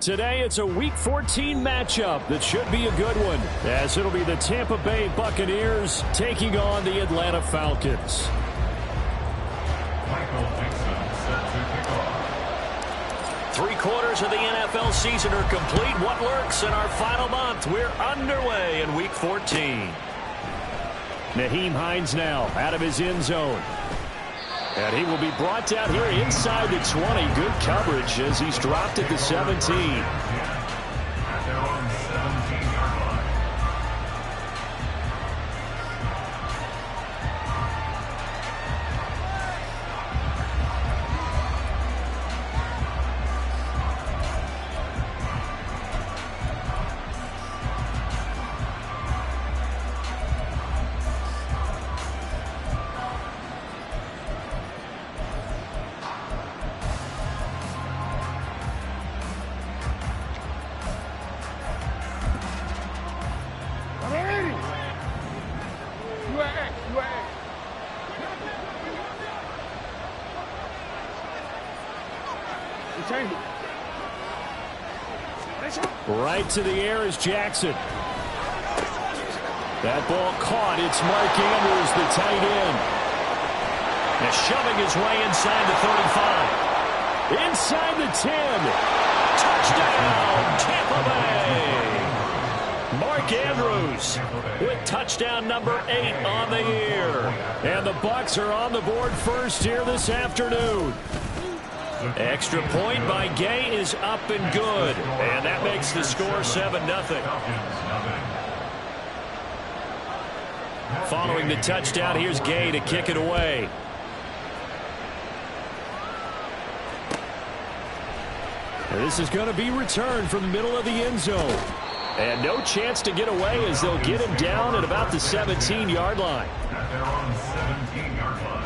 Today, it's a Week 14 matchup that should be a good one, as it'll be the Tampa Bay Buccaneers taking on the Atlanta Falcons. Three-quarters of the NFL season are complete. What lurks in our final month? We're underway in Week 14. Nyheim Hines now out of his end zone. And he will be brought down here inside the 20. Good coverage as he's dropped at the 17. Right to the air is Jackson. That ball caught. It's Mark Andrews, the tight end. Now shoving his way inside the 35. Inside the 10. Touchdown, Tampa Bay. Mark Andrews with touchdown number 8 on the year. And the Bucs are on the board first here this afternoon. Extra point by Gay is up and good. And that makes the score 7-0. Following the touchdown, here's Gay to kick it away. And this is going to be returned from the middle of the end zone. And no chance to get away as they'll get him down at about the 17-yard line. They're on the 17-yard line.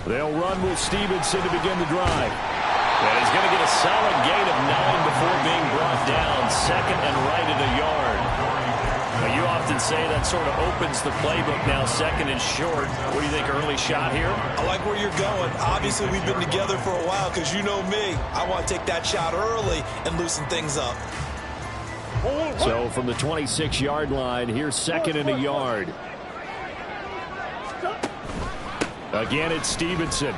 They'll run with Stevenson to begin the drive. And he's going to get a solid gain of 9 before being brought down. Second and right at a yard. Now, you often say that sort of opens the playbook now, second and short. What do you think, early shot here? I like where you're going. Obviously, we've been together for a while because you know me. I want to take that shot early and loosen things up. So from the 26-yard line, here's second and a yard. Again, it's Stevenson.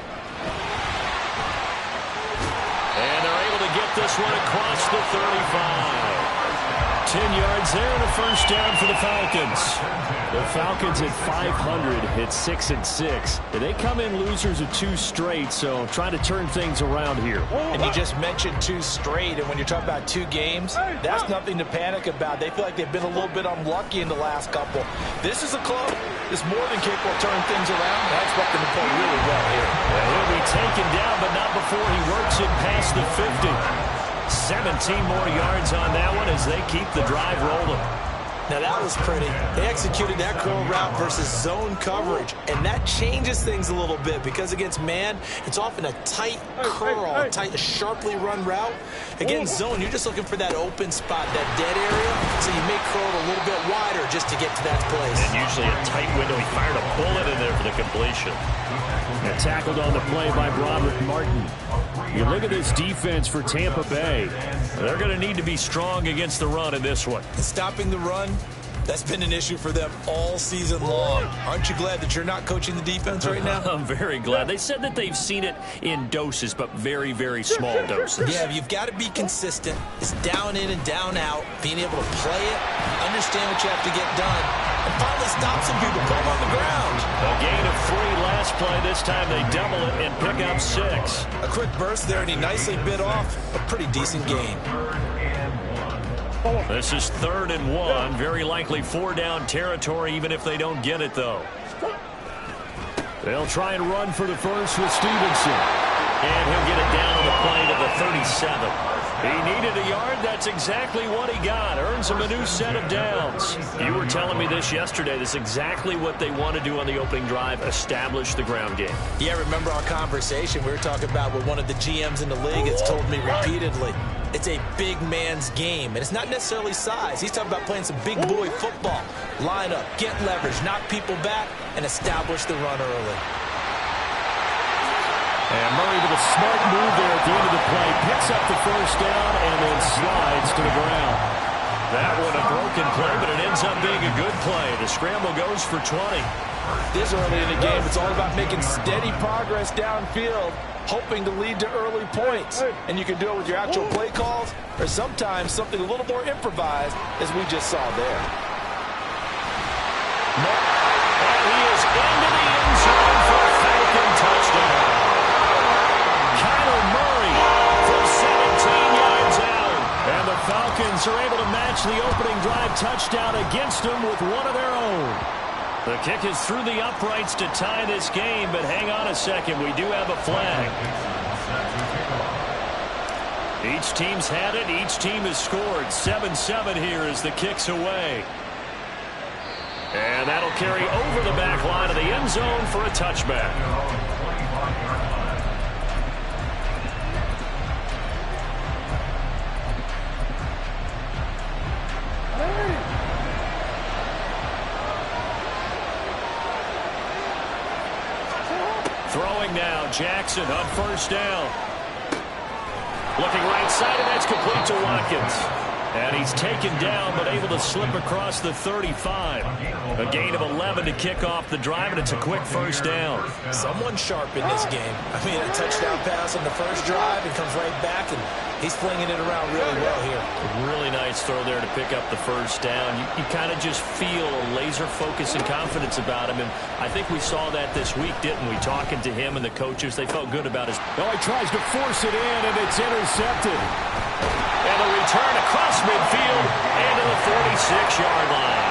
And they're able to get this one across the 35. 10 yards there and a first down for the Falcons. The Falcons at 500 at 6-6. They come in losers of 2 straight, so trying to turn things around here. And you just mentioned 2 straight, and when you're talking about 2 games, that's nothing to panic about. They feel like they've been a little bit unlucky in the last couple. This is a close. It's more than capable of turning things around. I expect them to play really well here. Well, he'll be taken down, but not before he works it past the 50. 17 more yards on that one as they keep the drive rolling. Now that was pretty. They executed that curl route versus zone coverage, and that changes things a little bit because against man, it's often a tight curl, a sharply run route. Against zone, you're just looking for that open spot, that dead area, so you may curl it a little bit wider just to get to that place. And usually a tight window. He fired a bullet in there for the completion. And tackled on the play by Broderick Martin. You look at this defense for Tampa Bay. They're going to need to be strong against the run in this one. And stopping the run, that's been an issue for them all season long. Aren't you glad that you're not coaching the defense right now? I'm very glad. They said that they've seen it in doses, but very, very small doses. Yeah, you've got to be consistent. It's down in and down out, being able to play it, understand what you have to get done, and finally stop some people, put them on the ground. A gain of 3 last play. This time they double it and pick up 6. A quick burst there, and he nicely bit off a pretty decent gain. This is 3rd and 1. Very likely 4-down territory, even if they don't get it, though. They'll try and run for the first with Stevenson. And he'll get it down on the play to the 37. He needed a yard. That's exactly what he got. Earns him a new set of downs. You were telling me this yesterday. This is exactly what they want to do on the opening drive, establish the ground game. Yeah, remember our conversation? We were talking about what one of the GMs in the league has told me repeatedly. It's a big man's game, and it's not necessarily size. He's talking about playing some big boy football. Line up, get leverage, knock people back, and establish the run early. And Murray with a smart move there at the end of the play. Picks up the first down and then slides to the ground. That one a broken play, but it ends up being a good play. The scramble goes for 20. This early in the game, it's all about making steady progress downfield, hoping to lead to early points. And you can do it with your actual play calls or sometimes something a little more improvised, as we just saw there. And he is into the end zone for a Falcon touchdown. Murray from 17 yards out. And the Falcons are able to match the opening drive touchdown against them with one of their own. The kick is through the uprights to tie this game, but hang on a second. We do have a flag. Each team's had it. Each team has scored. 7-7 here as the kick's away. And that'll carry over the back line of the end zone for a touchback. Throwing now, Jackson on first down. Looking right side, and that's complete to Watkins. And he's taken down, but able to slip across the 35. A gain of 11 to kick off the drive, and it's a quick first down. Someone sharp in this game. I mean, a touchdown pass on the first drive and comes right back, and he's flinging it around really well here. A really nice throw there to pick up the first down. You kind of just feel a laser focus and confidence about him, and I think we saw that this week, didn't we? Talking to him and the coaches, they felt good about his... Oh, he tries to force it in, and it's intercepted. And a return across midfield and to the 46-yard line.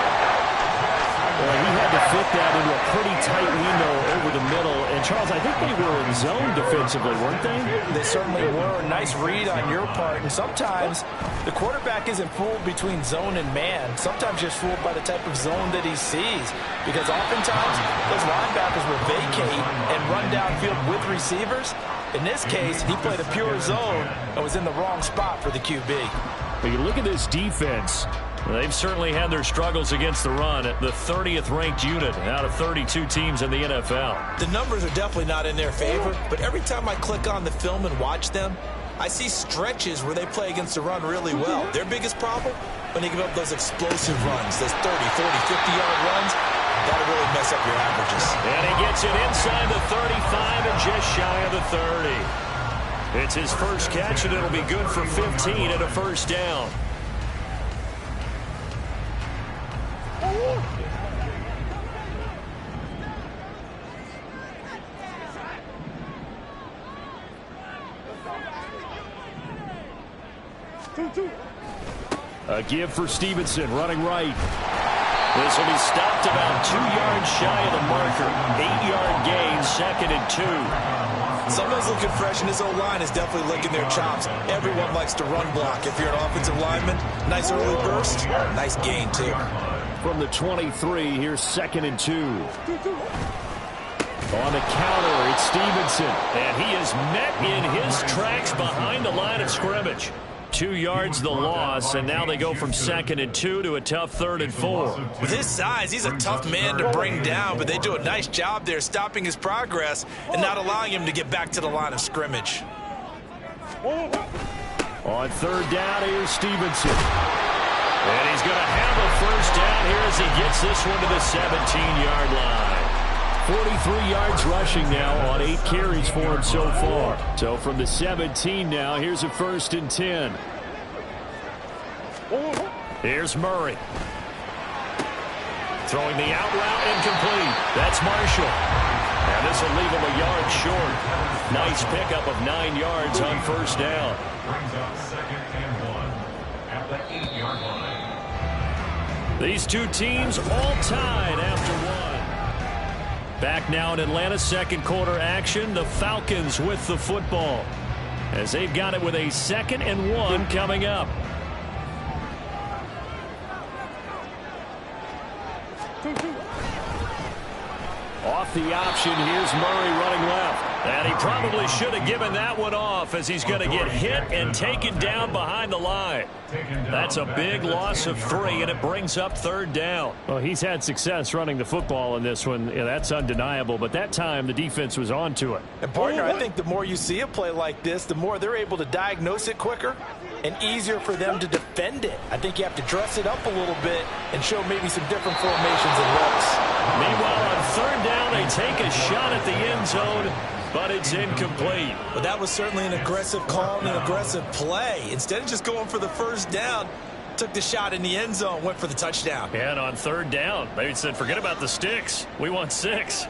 Well, he had to fit that into a pretty tight window over the middle. And, Charles, I think they were in zone defensively, weren't they? They certainly were. Nice read on your part. And sometimes the quarterback isn't fooled between zone and man. Sometimes just fooled by the type of zone that he sees. Because oftentimes those linebackers will vacate and run downfield with receivers. In this case, he played a pure zone and was in the wrong spot for the QB. But you look at this defense. They've certainly had their struggles against the run. The 30th ranked unit out of 32 teams in the NFL. The numbers are definitely not in their favor, but every time I click on the film and watch them, I see stretches where they play against the run really well. Their biggest problem, when they give up those explosive runs, those 30, 40, 50-yard runs, that'll really mess up your averages. And he gets it inside the 35 and just shy of the 30. It's his first catch, and it'll be good for 15 and a first down. A give for Stevenson, running right. This will be stopped about 2 yards shy of the marker. 8-yard gain, 2nd and 2. Someone's looking fresh, and his O-line is definitely licking their chops. Everyone likes to run block. If you're an offensive lineman, nice early burst, nice gain, too. From the 23, here's 2nd and 2. On the counter, it's Stevenson. And he is met in his tracks behind the line of scrimmage. 2 yards the loss, and now they go from 2nd and 2 to a tough 3rd and 4. With his size, he's a tough man to bring down, but they do a nice job there stopping his progress and not allowing him to get back to the line of scrimmage. On 3rd down, here's Stevenson. And he's going to have a first down here as he gets this one to the 17-yard line. 43 yards rushing now on 8 carries for him so far. So from the 17 now, here's a 1st and 10. Here's Murray. Throwing the out route incomplete. That's Marshall. And this will leave him a yard short. Nice pickup of 9 yards on first down. Brings up 2nd and 1 at the 8-yard line. These two teams all tied after one. Back now in Atlanta, second quarter action. The Falcons with the football. as they've got it with a 2nd and 1 coming up. Off the option, here's Murray running left. And he probably should have given that one off as he's going to get hit and taken down behind the line. That's a big loss of 3, and it brings up 3rd down. Well, he's had success running the football in this one. Yeah, that's undeniable, but that time the defense was on to it. And, partner, I think the more you see a play like this, the more they're able to diagnose it quicker and easier for them to defend it. I think you have to dress it up a little bit and show maybe some different formations and looks. Meanwhile, on 3rd down, they take a shot at the end zone, but it's incomplete. But that was certainly an aggressive call and an aggressive play. Instead of just going for the 1st down, took the shot in the end zone, went for the touchdown. And on 3rd down, they said, forget about the sticks. We want 6.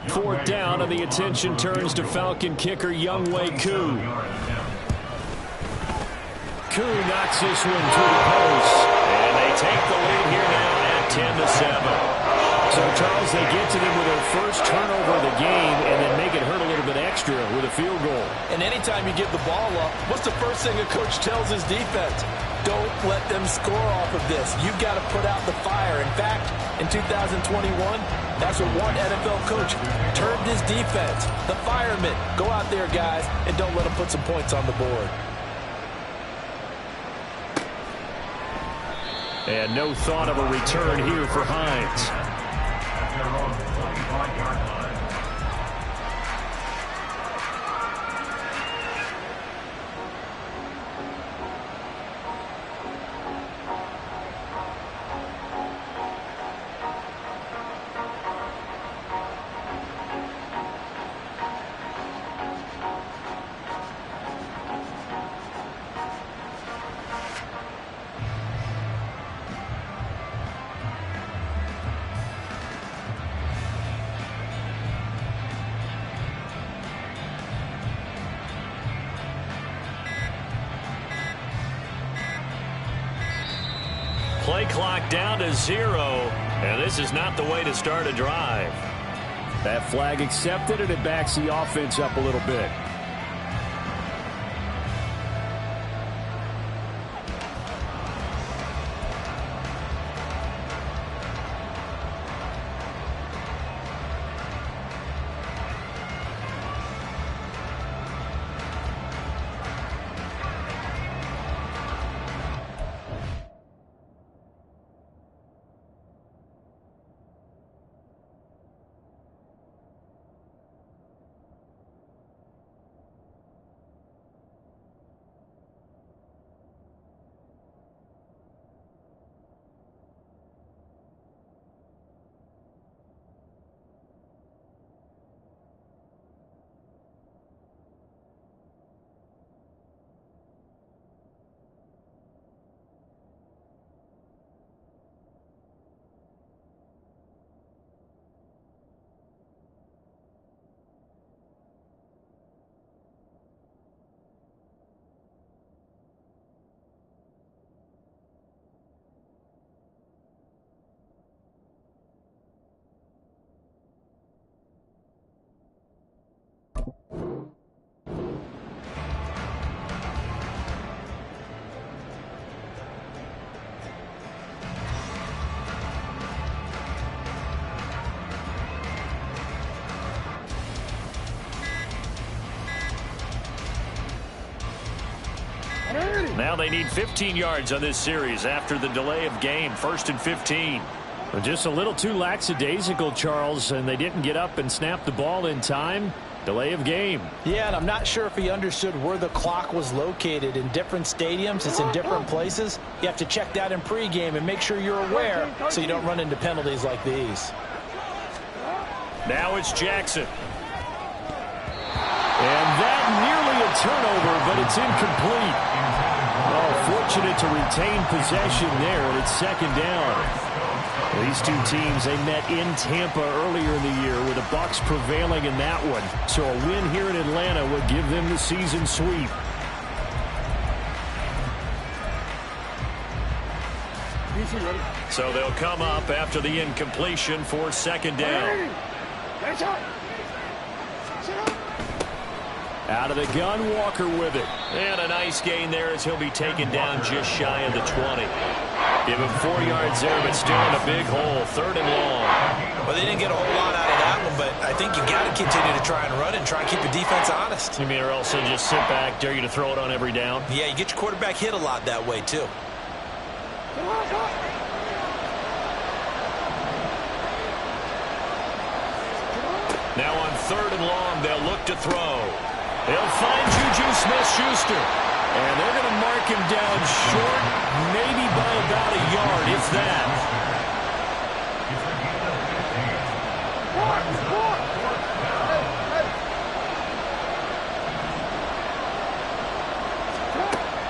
4th down, and the attention turns to Falcon kicker Younghoe Koo. Koo knocks this one through the post. And they take the lead here now at 10-7. So, Charles, they get to them with their first turnover of the game and then make it hurt a little bit extra with a field goal. And anytime you give the ball up, what's the first thing a coach tells his defense? Don't let them score off of this. You've got to put out the fire. In fact, in 2021, that's what one NFL coach termed his defense. The firemen. Go out there, guys, and don't let them put some points on the board. And no thought of a return here for Hines. At their own 45-yard line. Play clock down to 0, and this is not the way to start a drive. That flag accepted, and it backs the offense up a little bit. Now they need 15 yards on this series after the delay of game. 1st and 15. Well, just a little too lackadaisical, Charles, and they didn't get up and snap the ball in time. Delay of game. Yeah, and I'm not sure if he understood where the clock was located. In different stadiums, it's in different places. You have to check that in pregame and make sure you're aware so you don't run into penalties like these. Now it's Jackson. And that nearly a turnover, but it's incomplete. Oh, fortunate to retain possession there, and it's 2nd down. These two teams, they met in Tampa earlier in the year with the Bucs prevailing in that one. So a win here in Atlanta would give them the season sweep. So they'll come up after the incompletion for 2nd down. Out of the gun, Walker with it. And a nice gain there as he'll be taken down just shy of the 20. Give him 4 yards there, but still in a big hole. 3rd and long. Well, they didn't get a whole lot out of that one, but I think you got to continue to try and run and try and keep the defense honest. You mean or else they'll just sit back, dare you to throw it on every down? Yeah, you get your quarterback hit a lot that way, too. Now on 3rd and long, they'll look to throw. They'll find Juju Smith-Schuster. And they're going to mark him down short, maybe by about a yard, if that.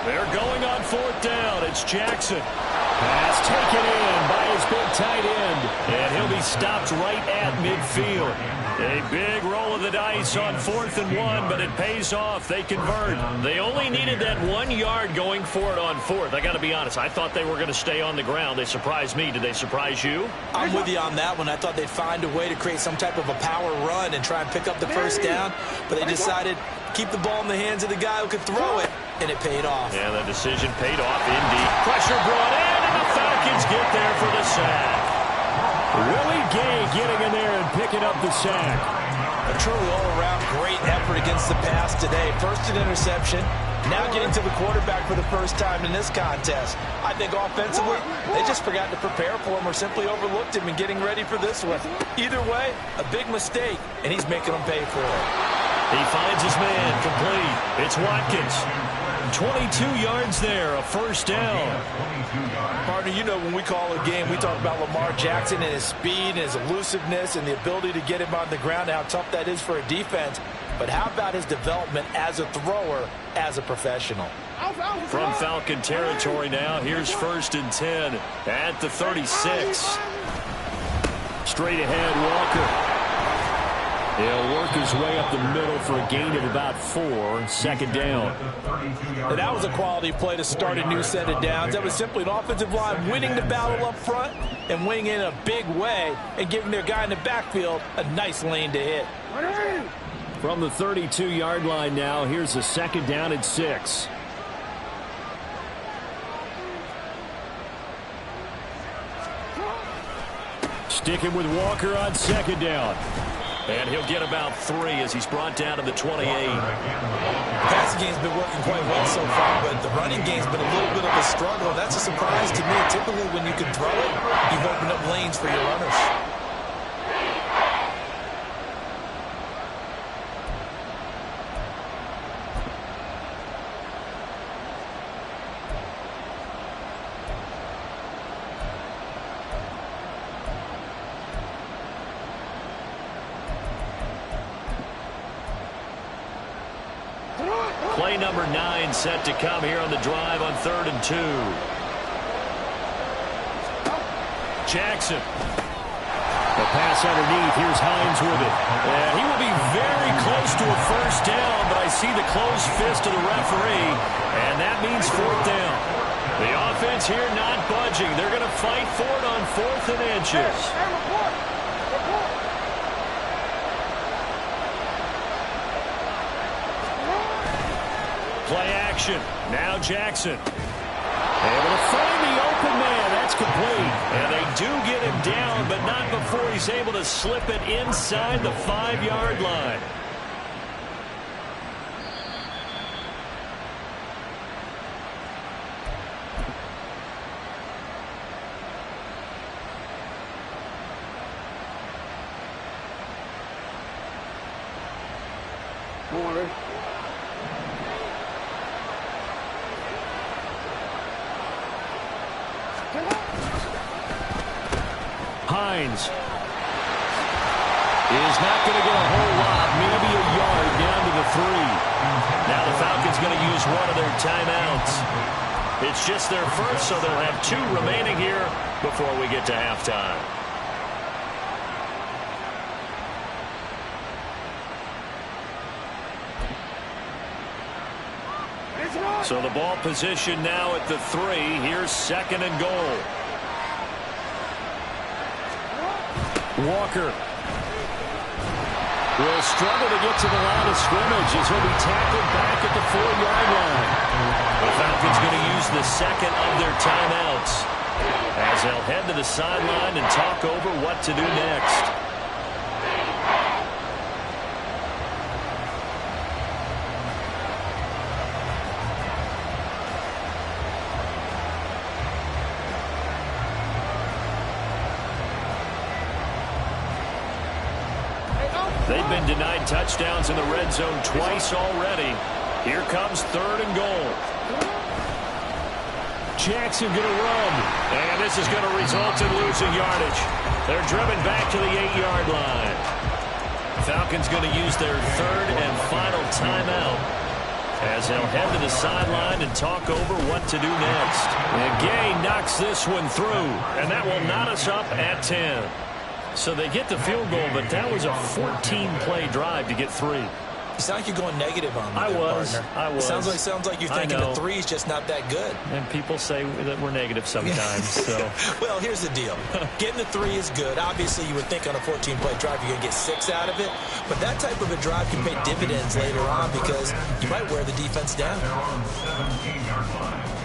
They're going on 4th down. It's Jackson. Pass taken in by his big tight end. And he'll be stopped right at midfield. A big roll of the dice on 4th and 1, but it pays off. They convert. They only needed that 1 yard going for it on 4th. I got to be honest. I thought they were going to stay on the ground. They surprised me. Did they surprise you? I'm with you on that one. I thought they'd find a way to create some type of a power run and try and pick up the first down, but they decided keep the ball in the hands of the guy who could throw it, and it paid off. Yeah, the decision paid off indeed. Pressure brought in, and the Falcons get there for the sack. Willie Gay getting in there and picking up the sack. A truly all-around great effort against the pass today. First an interception, now getting to the quarterback for the first time in this contest. I think offensively, they just forgot to prepare for him or simply overlooked him in getting ready for this one. Either way, a big mistake, and he's making them pay for it. He finds his man, complete. It's Watkins. 22 yards there, a first down. Partner, you know when we call a game, we talk about Lamar Jackson and his speed and his elusiveness and the ability to get him on the ground, how tough that is for a defense. But how about his development as a thrower, as a professional? From Falcon territory now, here's 1st and 10 at the 36. Straight ahead, Walker. He'll work his way up the middle for a gain of about 4. 2nd down. And that was a quality play to start a new set of downs. That was simply an offensive line winning the battle up front and winning in a big way and giving their guy in the backfield a nice lane to hit. From the 32-yard line now, here's a 2nd down and 6. Sticking with Walker on 2nd down. And he'll get about 3 as he's brought down to the 28. The passing game's been working quite well so far, but the running game's been a little bit of a struggle. That's a surprise to me. Typically, when you can throw it, you've opened up lanes for your runners. Play number 9 set to come here on the drive on 3rd and 2. Jackson. The pass underneath. Here's Hines with it. And he will be very close to a first down, but I see the closed fist of the referee, and that means 4th down. The offense here not budging. They're going to fight for it on 4th and inches. Play action. Now Jackson. Able to find the open man. That's complete. And they do get him down, but not before he's able to slip it inside the 5-yard line. Hines is not going to get a whole lot, maybe a yard down to the 3. Now the Falcons going to use one of their timeouts. It's just their first, so they'll have 2 remaining here before we get to halftime. So the ball position now at the 3. Here's 2nd and goal. Walker. will struggle to get to the line of scrimmage as he'll be tackled back at the 4-yard line. The Falcons going to use the second of their timeouts as they'll head to the sideline and talk over what to do next. They've been denied touchdowns in the red zone twice already. Here comes 3rd and goal. Jackson going to run. And this is going to result in losing yardage. They're driven back to the 8-yard line. Falcons going to use their 3rd and final timeout as they'll head to the sideline and talk over what to do next. And Gay knocks this one through, and that will knot us up at 10. So they get the field goal, but that was a 14-play drive to get 3. You sound like you're going negative on me, partner. I was. It sounds like you're thinking the 3 is just not that good. And people say that we're negative sometimes. So. Well, here's the deal. Getting the 3 is good. Obviously, you would think on a 14-play drive you're going to get 6 out of it. But that type of a drive can pay dividends later on because you might wear the defense down. They're on the 17-yard line.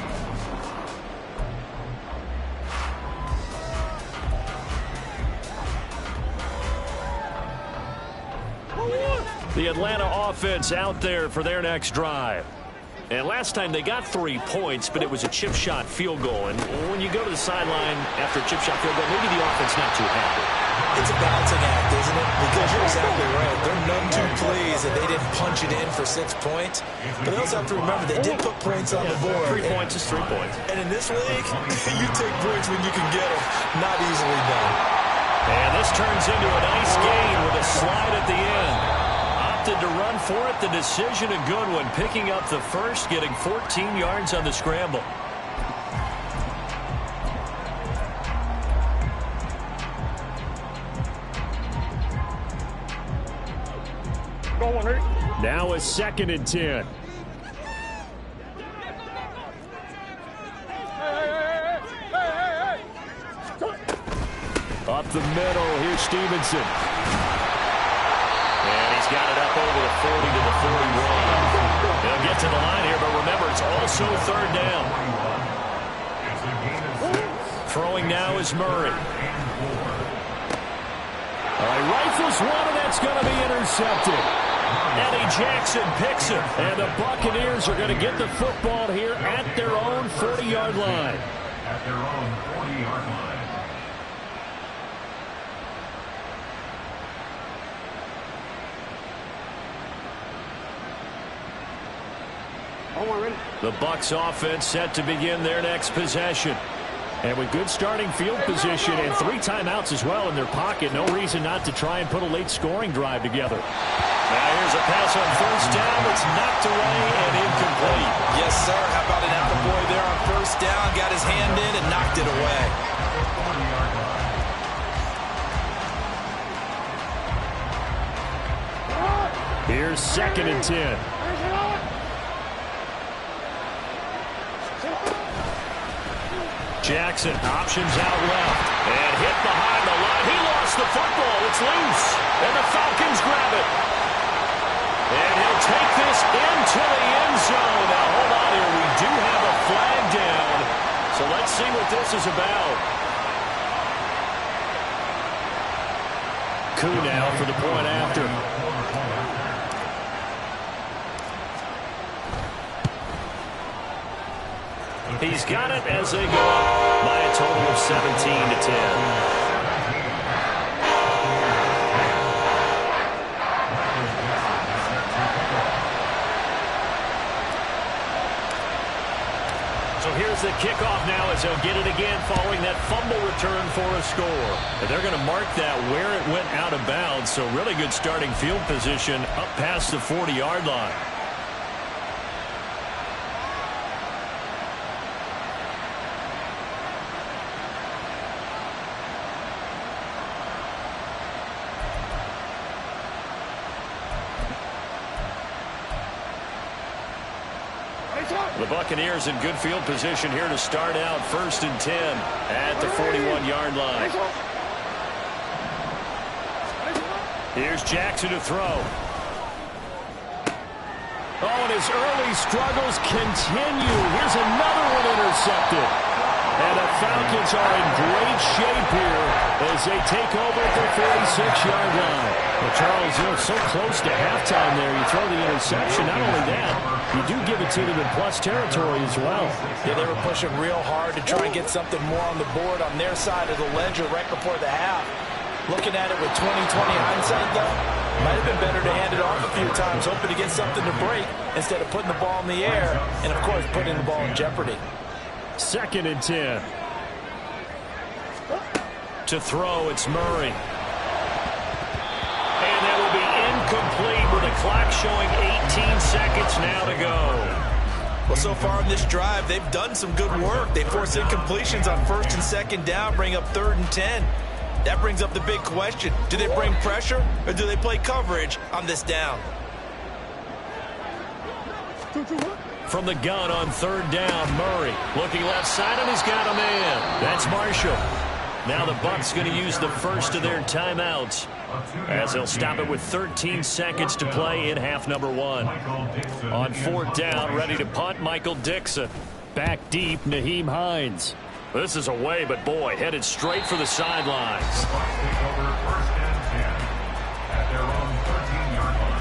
The Atlanta offense out there for their next drive. And last time they got 3 points, but it was a chip shot field goal. And when you go to the sideline after a chip shot field goal, maybe the offense not too happy. It's a balancing act, isn't it? Because you're exactly right. They're none too pleased that they didn't punch it in for 6 points. But they also have to remember they did put points on the board. 3 points is 3 points. And in this league, you take points when you can get them. Not easily done. And this turns into a nice gain with a slide at the end. Opted to run for it. The decision a good one. Picking up the first, getting 14 yards on the scramble. Now a 2nd and 10. Up the middle, here's Stevenson. And he's got it up over the 40 to the 41. He'll get to the line here, but remember, it's also 3rd down. Throwing now is Murray. He rifles one, and that's going to be intercepted. Eddie Jackson picks it, and the Buccaneers are going to get the football here at their own 40-yard line. At their own 40-yard line. The Bucs offense set to begin their next possession. And with good starting field position and 3 timeouts as well in their pocket, no reason not to try and put a late scoring drive together. Now here's a pass on 1st down. It's knocked away and incomplete. Yes, sir. How about an attaboy there on 1st down? Got his hand in and knocked it away. Here's 2nd and 10. Jackson options out left and hit behind the line. He lost the football. It's loose. And the Falcons grab it. And he'll take this into the end zone. Now, hold on here. We do have a flag down. So let's see what this is about. Coup now for the point after. He's got it as they go up by a total of 17 to 10. So here's the kickoff now as they'll get it again following that fumble return for a score. And they're going to mark that where it went out of bounds. So really good starting field position up past the 40-yard line. The Buccaneers in good field position here to start out 1st and 10 at the 41-yard line. Here's Jackson to throw. Oh, and his early struggles continue. Here's another one intercepted. And the Falcons are in great shape here as they take over at their 46-yard line. Well, Charles, so close to halftime there. You throw the interception. Not only that, you do give it to them in plus territory as well. Yeah, they were pushing real hard to try and get something more on the board on their side of the ledger right before the half. Looking at it with 20/20 hindsight, though, might have been better to hand it off a few times, hoping to get something to break instead of putting the ball in the air and, of course, putting the ball in jeopardy. 2nd and 10. To throw, it's Murray. And that will be incomplete with the clock showing 18 seconds now to go. Well, so far in this drive, they've done some good work. They force incompletions on 1st and 2nd down, bring up 3rd and 10. That brings up the big question. Do they bring pressure or do they play coverage on this down? From the gun on 3rd down, Murray looking left side, and he's got a man. That's Marshall. Now the Bucs going to use the first of their timeouts as they'll stop it with 13 seconds to play in half number 1. On 4th down, ready to punt, Michael Dixon. Back deep, Nyheim Hines. This is away, but boy, headed straight for the sidelines. The Bucs take over 1st and 10 at their own 13-yard line.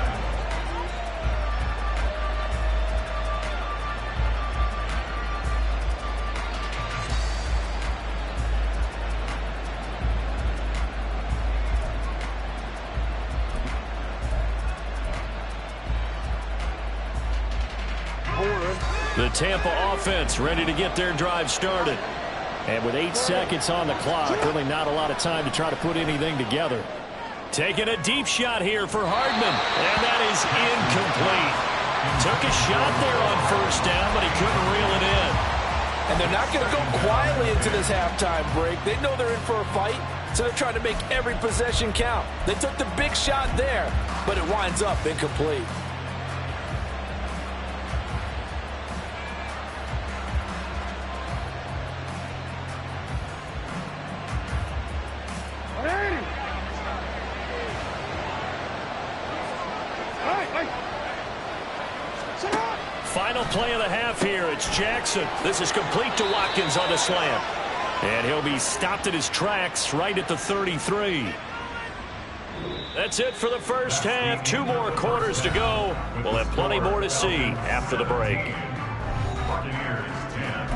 The Tampa offense ready to get their drive started. And with 8 seconds on the clock, really not a lot of time to try to put anything together. Taking a deep shot here for Hardman. And that is incomplete. Took a shot there on 1st down, but he couldn't reel it in. And they're not going to go quietly into this halftime break. They know they're in for a fight, so they're trying to make every possession count. They took the big shot there, but it winds up incomplete. Final play of the half here. It's Jackson. This is complete to Watkins on the slant. And he'll be stopped at his tracks right at the 33. That's it for the first half. 2 more quarters to go. We'll have plenty more to see after the break. Buccaneers 10.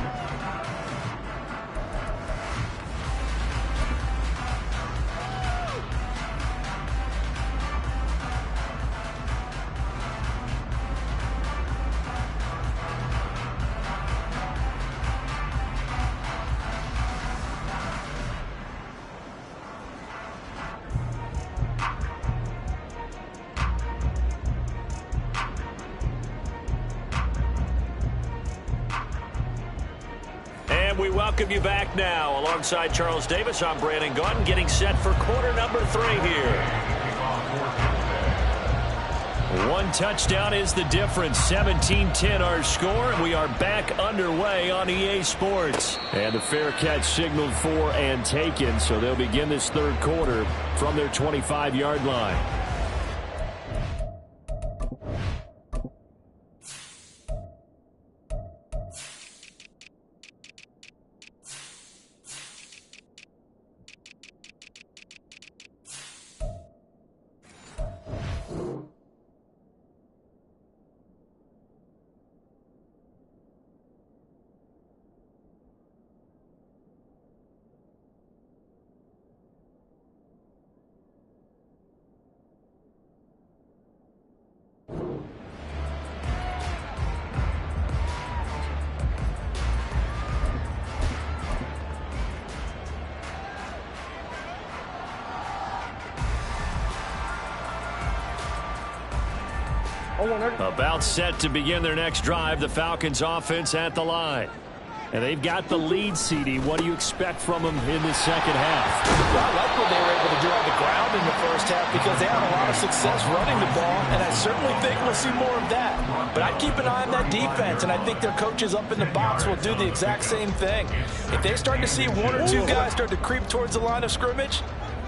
We welcome you back now. Alongside Charles Davis, I'm Brandon Gaudin, getting set for quarter number 3 here. 1 touchdown is the difference. 17-10 our score, and we are back underway on EA Sports. And the fair catch signaled for and taken, so they'll begin this 3rd quarter from their 25-yard line. About set to begin their next drive, the Falcons offense at the line. And they've got the lead, CD. What do you expect from them in the second half? Well, I like what they were able to do on the ground in the first half because they had a lot of success running the ball, and I certainly think we'll see more of that. But I'd keep an eye on that defense, and I think their coaches up in the box will do the exact same thing. If they start to see 1 or 2 guys start to creep towards the line of scrimmage,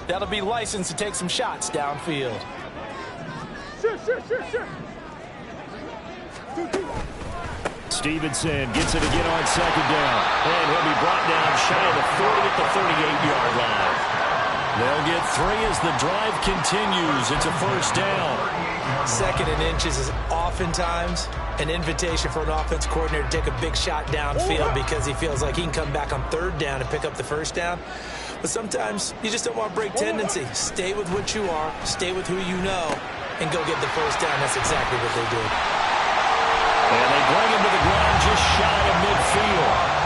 that'll be licensed to take some shots downfield. Stevenson gets it again on second down. And he'll be brought down shy of the 40 at the 38-yard line. They'll get 3 as the drive continues. It's a first down. 2nd and inches is oftentimes an invitation for an offense coordinator to take a big shot downfield because he feels like he can come back on 3rd down and pick up the first down. But sometimes you just don't want to break tendency. Stay with what you are, stay with who you know, and go get the first down. That's exactly what they did. And they bring him to the ground just shy of midfield.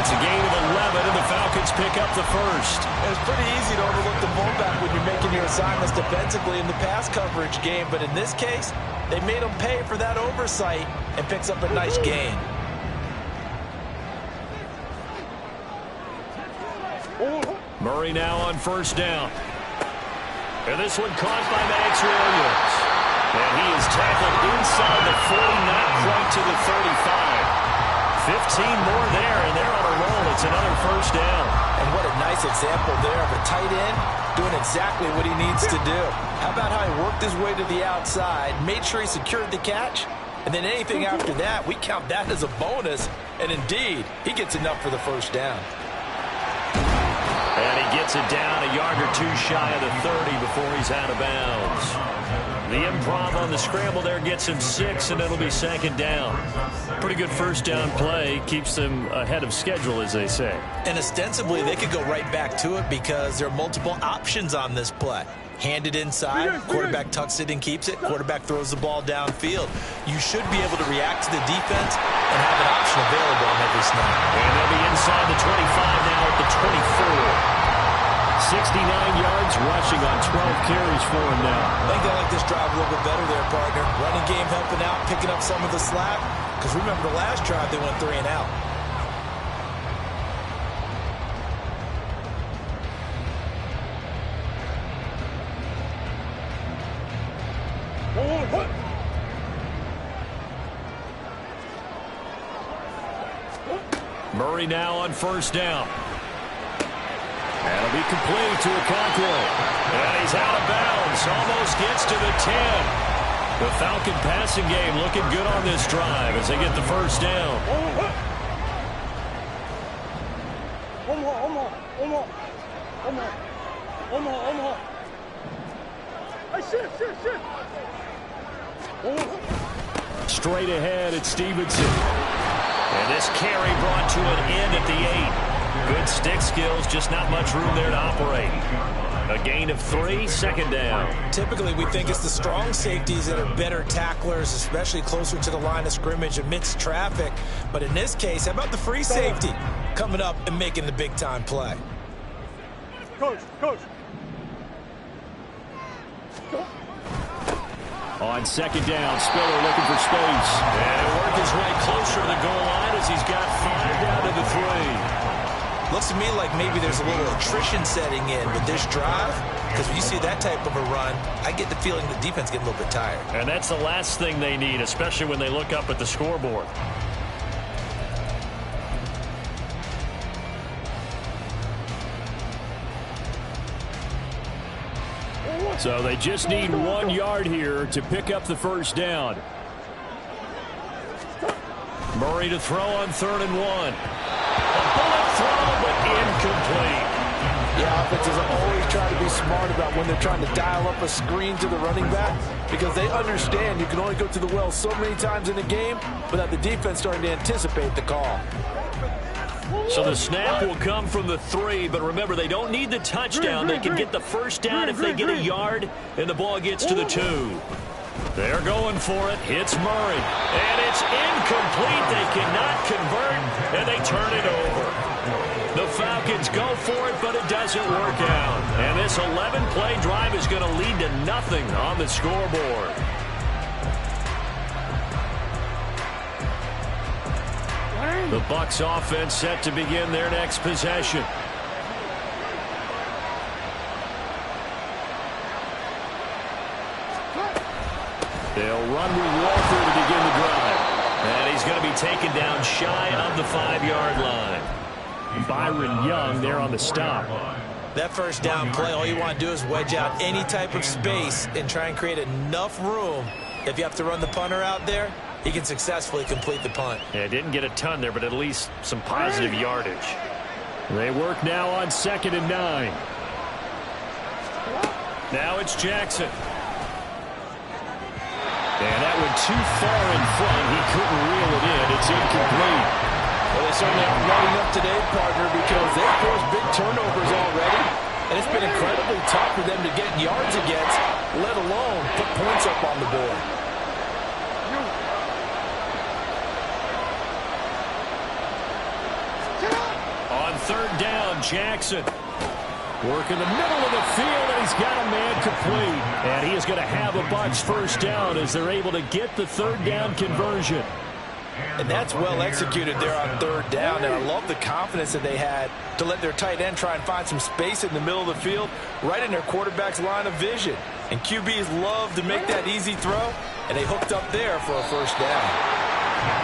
It's a gain of 11, and the Falcons pick up the first. It's pretty easy to overlook the fullback when you're making your assignments defensively in the pass coverage game, but in this case, they made him pay for that oversight and picks up a nice gain. Murray now on first down. And this one caught by Max Williams. And he is tackled inside the 40, not quite to the 35. 15 more there, and they're on a roll. It's another first down. And what a nice example there of a tight end doing exactly what he needs to do. How about how he worked his way to the outside, made sure he secured the catch, and then anything after that, we count that as a bonus. And indeed, he gets enough for the first down. And he gets it down a yard or 2 shy of the 30 before he's out of bounds. The improv on the scramble there gets him 6, and it'll be 2nd down. Pretty good first down play. Keeps them ahead of schedule, as they say. And ostensibly, they could go right back to it because there are multiple options on this play. Handed inside, quarterback tucks it and keeps it, quarterback throws the ball downfield. You should be able to react to the defense and have an option available on every snap. And they'll be inside the 25 now at the 24. 69 yards rushing on 12 carries for him now. I think they like this drive a little bit better there, partner. Running game helping out, picking up some of the slack. Because remember the last drive, they went 3 and out. Murray now on first down. That'll be complete to Okonkwo. And he's out of bounds. Almost gets to the 10. The Falcon passing game looking good on this drive as they get the first down. Straight ahead at Stevenson. And this carry brought to an end at the 8. Good stick skills, just not much room there to operate. A gain of 3, 2nd down. Typically, we think it's the strong safeties that are better tacklers, especially closer to the line of scrimmage amidst traffic. But in this case, how about the free safety coming up and making the big-time play? Coach. On 2nd down, Spiller looking for space. And he'll work his way closer to the goal line as he's got 5 down to the 3. Looks to me like maybe there's a little attrition setting in with this drive, because when you see that type of a run, I get the feeling the defense getting a little bit tired. And that's the last thing they need, especially when they look up at the scoreboard. So they just need 1 yard here to pick up the first down. Murray to throw on 3rd and 1. A bullet throw, but incomplete. Yeah, offenses always try to be smart about when they're trying to dial up a screen to the running back because they understand you can only go to the well so many times in a game without the defense starting to anticipate the call. So the snap will come from the 3, but remember, they don't need the touchdown. They can get the first down if they get a yard, and the ball gets to the 2. They're going for it. Hits Murray. And it's incomplete. They cannot convert, and they turn it over. The Falcons go for it, but it doesn't work out. And this 11-play drive is going to lead to nothing on the scoreboard. The Bucs offense set to begin their next possession. They'll run with Walker to begin the drive. And he's going to be taken down shy of the 5-yard line. Byron Young there on the stop. That first down play, all you want to do is wedge out any type of space and try and create enough room. If you have to run the punter out there, he can successfully complete the punt. Yeah, didn't get a ton there, but at least some positive yardage. They work now on 2nd and 9. Now it's Jackson. And that went too far in front. He couldn't reel it in. It's incomplete. Well, they certainly aren't loading up today, partner, because they've forced big turnovers already. And it's been incredibly tough for them to get yards against, let alone put points up on the board. On 3rd down, Jackson. Work in the middle of the field, and he's got a man complete. And he is going to have a Bucs first down as they're able to get the 3rd down conversion. And that's well executed there on 3rd down. And I love the confidence that they had to let their tight end try and find some space in the middle of the field, right in their quarterback's line of vision. And QBs love to make that easy throw, and they hooked up there for a first down.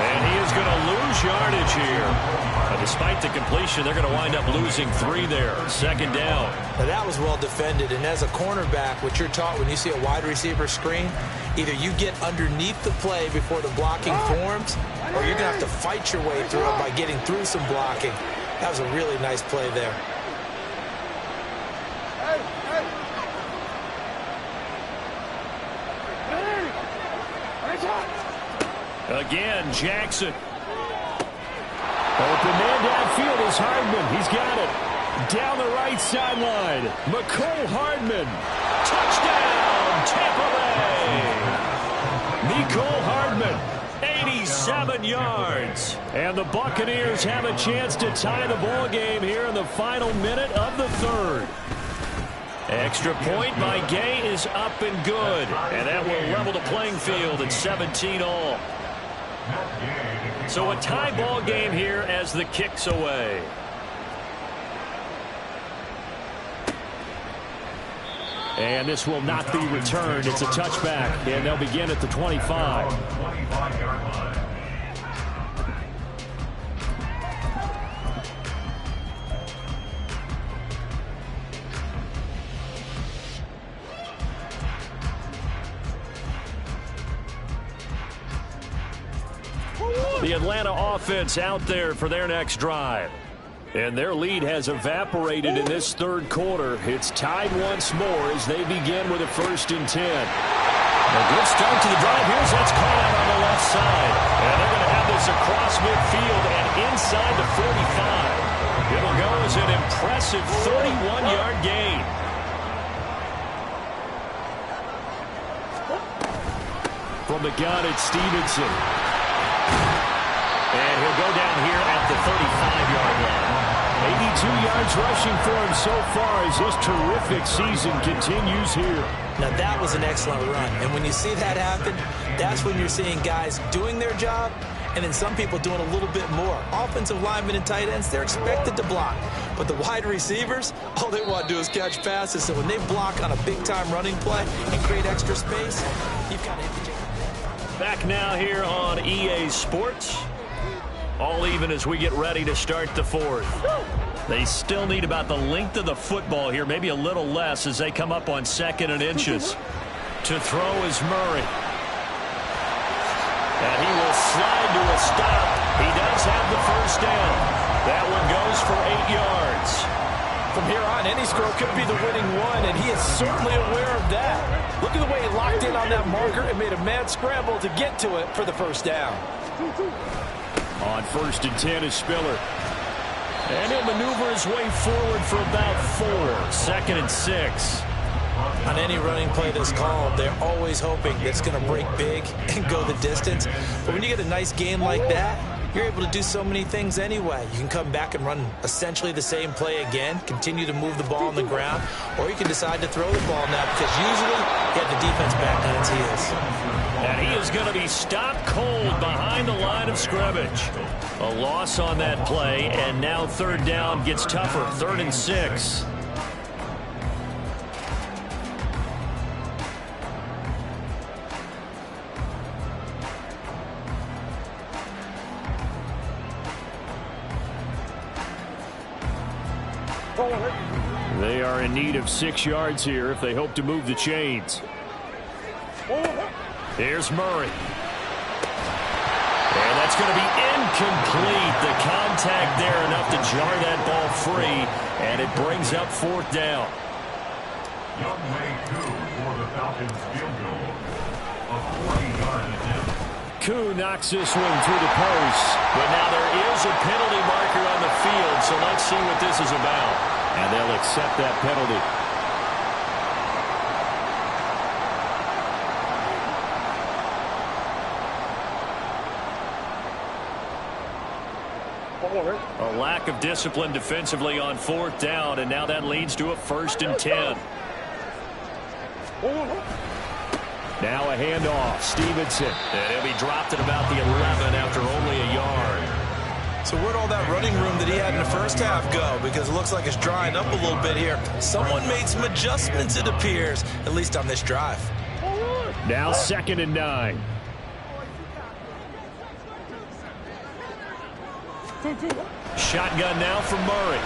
And he is going to lose yardage here. Despite the completion, they're going to wind up losing 3 there. 2nd down. Now that was well defended, and as a cornerback, what you're taught when you see a wide receiver screen, either you get underneath the play before the blocking forms, or you're going to have to fight your way through it by getting through some blocking. That was a really nice play there. Again, Jackson. Open man downfield is Hardman. He's got it. Down the right sideline. McCole Hardman. Touchdown, Tampa Bay. McCole Hardman, 87 yards. And the Buccaneers have a chance to tie the ball game here in the final minute of the 3rd. Extra point by Gay is up and good. And that will level the playing field at 17 all. So a tie ball game here as the kick's away. And this will not be returned. It's a touchback, and they'll begin at the 25. The Atlanta offense out there for their next drive. And their lead has evaporated in this 3rd quarter. It's tied once more as they begin with a 1st and 10. A good start to the drive. Here's that's caught out on the left side. And they're going to have this across midfield and inside the 45. It'll go as an impressive 31-yard gain. From the gun, it's Stevenson. And he'll go down here at the 35-yard line. 82 yards rushing for him so far as his terrific season continues here. Now that was an excellent run. And when you see that happen, that's when you're seeing guys doing their job and then some people doing a little bit more. Offensive linemen and tight ends, they're expected to block. But the wide receivers, all they want to do is catch passes. So when they block on a big-time running play and create extra space, you've got to hit the jam. Back now here on EA Sports. All even as we get ready to start the 4th. They still need about the length of the football here, maybe a little less as they come up on 2nd and inches. To throw is Murray. And he will slide to a stop. He does have the first down. That one goes for 8 yards. From here on, any score could be the winning one, and he is certainly aware of that. Look at the way he locked in on that marker and made a mad scramble to get to it for the first down. On 1st and 10 is Spiller. And he'll maneuver his way forward for about 4. 2nd and 6. On any running play that's called, they're always hoping that it's going to break big and go the distance. But when you get a nice game like that, you're able to do so many things anyway. You can come back and run essentially the same play again, continue to move the ball on the ground, or you can decide to throw the ball now because usually you have the defense back on its heels. And he is going to be stopped cold behind the line of scrimmage. A loss on that play, and now 3rd down gets tougher. 3rd and 6. They are in need of 6 yards here if they hope to move the chains. Here's Murray. And that's going to be incomplete. The contact there enough to jar that ball free, and it brings up 4th down. Young made two for the Falcons field goal. A 40-yard attempt. Koo knocks this one through the post. But now there is a penalty marker on the field, so let's see what this is about. And they'll accept that penalty. A lack of discipline defensively on 4th down, and now that leads to a 1st and 10. Now a handoff. Stevenson. And he'll be dropped at about the 11 after only a yard. So where'd all that running room that he had in the first half go? Because it looks like it's drying up a little bit here. Someone made some adjustments, it appears, at least on this drive. Now 2nd and 9. Shotgun now for Murray.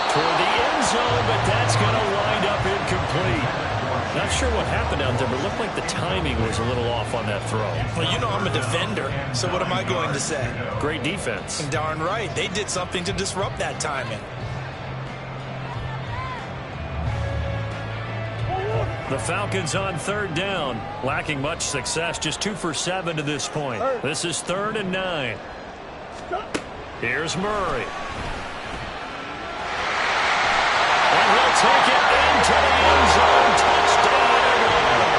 Toward the end zone, but that's going to wind up incomplete. Not sure what happened out there, but it looked like the timing was a little off on that throw. Well, you know I'm a defender, so what am I going to say? Great defense. Darn right. They did something to disrupt that timing. The Falcons on 3rd down, lacking much success, just 2 for 7 to this point. This is 3rd and 9. Here's Murray. And he'll take it into the end zone. Touchdown, Atlanta.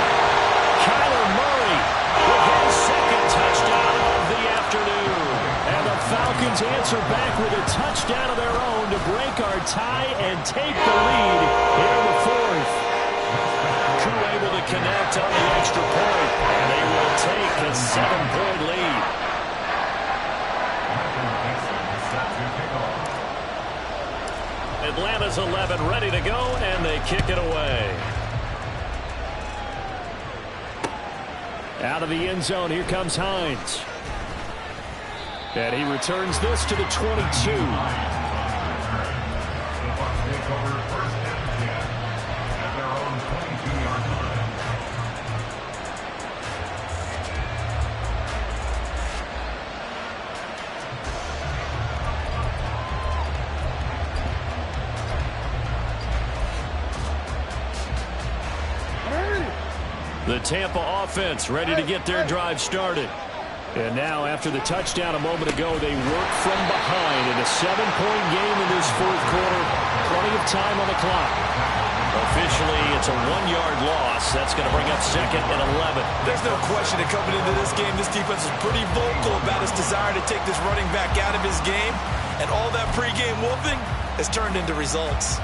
Kyler Murray with his 2nd touchdown of the afternoon. And the Falcons answer back with a touchdown of their own to break our tie and take the lead here in the 4th. Koo able to connect on the extra point, and they will take a 7-point lead. Atlanta's 11 ready to go, and they kick it away. Out of the end zone, here comes Hines. And he returns this to the 22. The Tampa offense ready to get their drive started. And now, after the touchdown a moment ago, they work from behind in a 7-point game in this 4th quarter. Plenty of time on the clock. Officially, it's a 1-yard loss. That's going to bring up 2nd and 11. There's no question that coming into this game, this defense is pretty vocal about its desire to take this running back out of his game. And all that pregame wolfing has turned into results.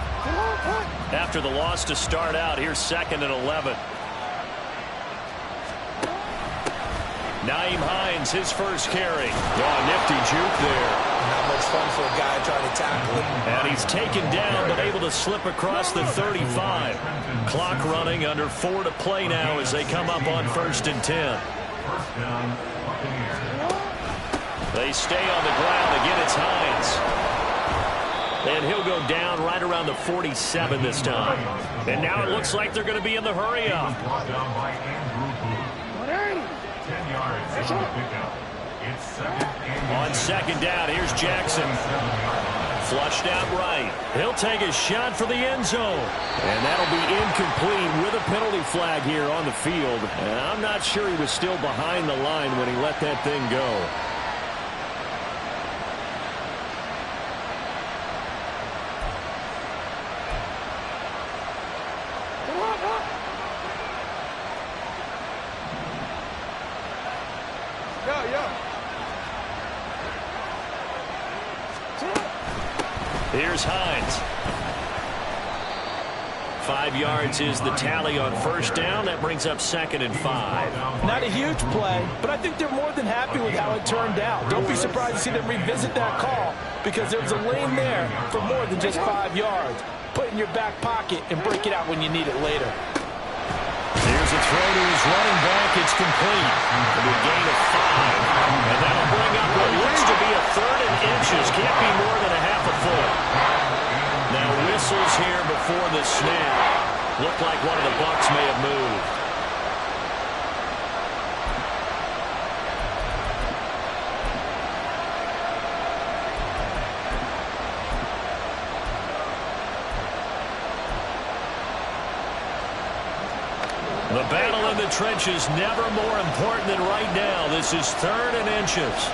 After the loss to start out, here's 2nd and 11. Nyheim Hines, his first carry. Oh, nifty juke there. Not much fun for a guy trying to tackle him. And he's taken down, but able to slip across the 35. Clock running, under 4 to play now as they come up on 1st and 10. They stay on the ground. Again, it's Hines. And he'll go down right around the 47 this time. And now it looks like they're going to be in the hurry-up. On 2nd down, here's Jackson. Flushed out right. He'll take a shot for the end zone. And that'll be incomplete with a penalty flag here on the field. And I'm not sure he was still behind the line when he let that thing go. Here's Hines. 5 yards is the tally on 1st down. That brings up 2nd and 5. Not a huge play, but I think they're more than happy with how it turned out. Don't be surprised to see them revisit that call because there's a lane there for more than just 5 yards. Put it in your back pocket and break it out when you need it later. Here's a throw to his running back. It's complete. For the gain of 5. And that'll bring up what looks to be a 3rd and inches. Can't be more than a half a foot. whistles here before the snap. Looked like one of the Bucs may have moved. The battle in the trenches never more important than right now. This is 3rd and inches.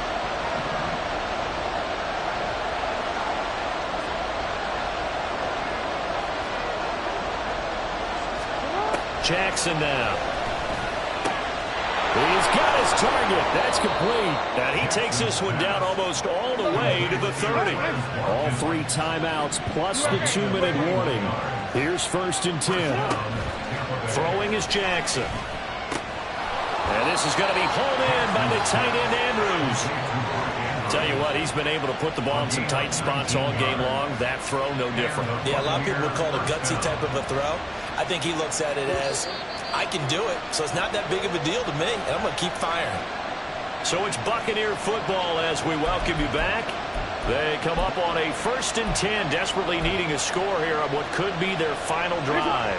Jackson now. He's got his target. That's complete. And he takes this one down almost all the way to the 30. All 3 timeouts plus the 2-minute warning. Here's 1st and 10. Throwing is Jackson. And this is going to be hauled in by the tight end, Andrews. Tell you what, he's been able to put the ball in some tight spots all game long. That throw, no different. Yeah, a lot of people would call it a gutsy type of a throw. I think he looks at it as, I can do it, so it's not that big of a deal to me, and I'm going to keep firing. So it's Buccaneer football as we welcome you back. They come up on a 1st and 10, desperately needing a score here on what could be their final drive.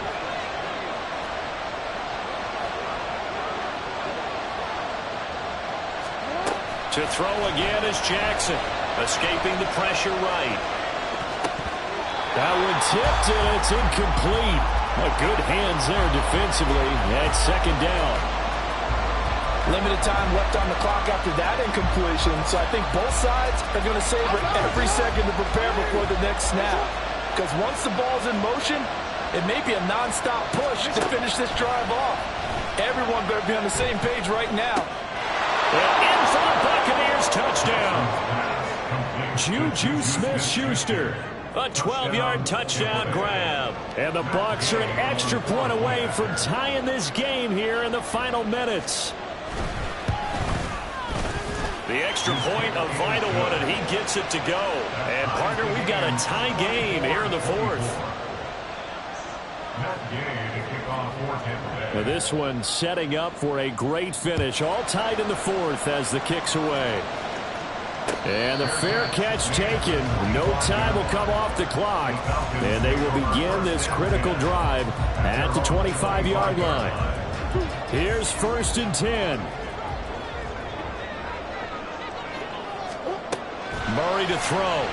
To throw again is Jackson, escaping the pressure right. That one tipped, and it's incomplete. Good hands there defensively at 2nd down. Limited time left on the clock after that incompletion, so I think both sides are going to savor every second to prepare before the next snap. Because once the ball's in motion, it may be a non-stop push to finish this drive off. Everyone better be on the same page right now. In for the Buccaneers, touchdown. Juju Smith-Schuster. A 12-yard touchdown grab. And the Bucs are an extra point away from tying this game here in the final minutes. The extra point, a vital one, and he gets it to go. And, partner, we've got a tie game here in the 4th. Now this one setting up for a great finish. All tied in the 4th as the kick's away. And the fair catch taken. No time will come off the clock. And they will begin this critical drive at the 25-yard line. Here's 1st and 10. Murray to throw.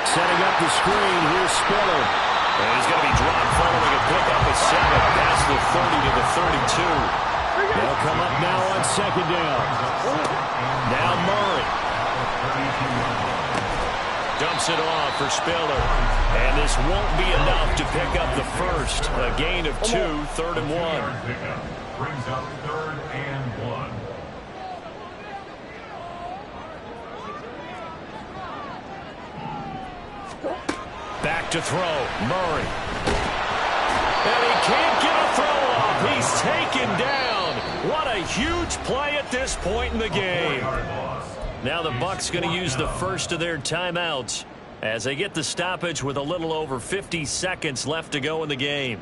Setting up the screen. Here's Spiller. And he's going to be dropped following a pickup of 7 past the 30 to the 32. They'll come up now on 2nd down. Now Murray. Dumps it off for Spiller. And this won't be enough to pick up the first. A gain of 2, 3rd and 1. Brings up 3rd and 1. Back to throw. Murray. And he can't get a throw off. He's taken down. What a huge play at this point in the game. Now the Bucs going to use the first of their timeouts as they get the stoppage with a little over 50 seconds left to go in the game.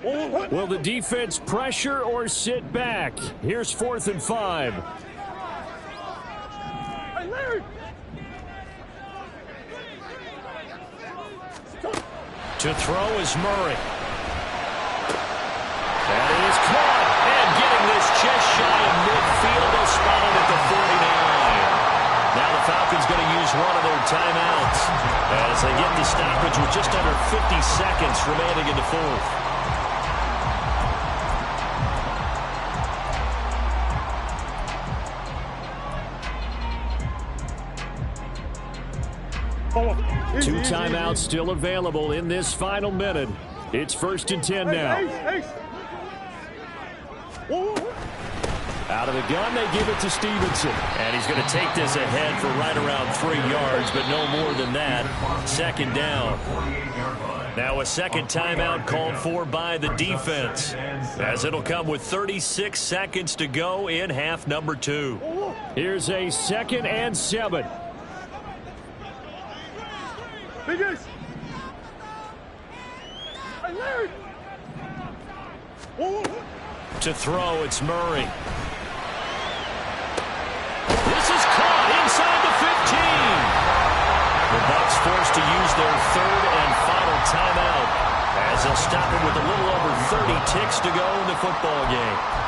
Will the defense pressure or sit back? Here's 4th and 5. To throw is Murray. That is caught. And getting this just shy of midfield. They'll spot it at the 49. Now the Falcons going to use one of their timeouts as they get the stoppage with just under 50 seconds remaining in the 4th. Two timeouts still available in this final minute. It's 1st and 10 now. Out of the gun, they give it to Stevenson. And he's going to take this ahead for right around 3 yards, but no more than that. 2nd down. Now a second timeout called for by the defense, as it'll come with 36 seconds to go in half number 2. Here's a 2nd and 7. To throw, it's Murray. This is caught inside the 15. The Bucs forced to use their third and final timeout as they'll stop it with a little over 30 ticks to go in the football game.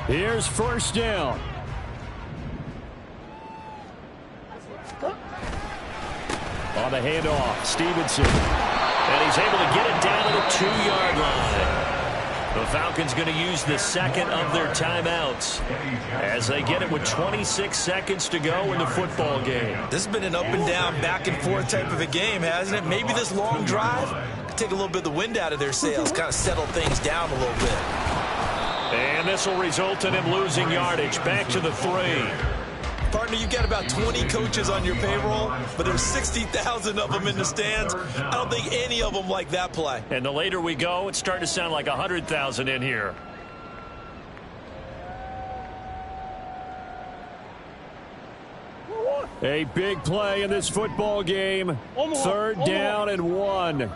Here's first down. On the handoff, Stevenson. And he's able to get it down to the 2-yard line. The Falcons going to use the second of their timeouts as they get it with 26 seconds to go in the football game. This has been an up and down, back and forth type of a game, hasn't it? Maybe this long drive could take a little bit of the wind out of their sails, kind of settle things down a little bit. And this will result in him losing yardage. Back to the 3. Partner, you've got about 20 coaches on your payroll, but there's 60,000 of them in the stands. I don't think any of them like that play. And the later we go, it's starting to sound like 100,000 in here. A big play in this football game. Third down and 1.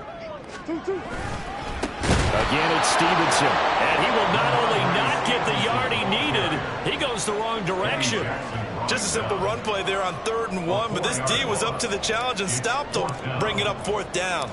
Again, it's Stevenson. And he will not only not get the yard he needed, he goes the wrong direction. Just a simple run play there on 3rd and 1, but this D was up to the challenge and stopped him, bringing up 4th down.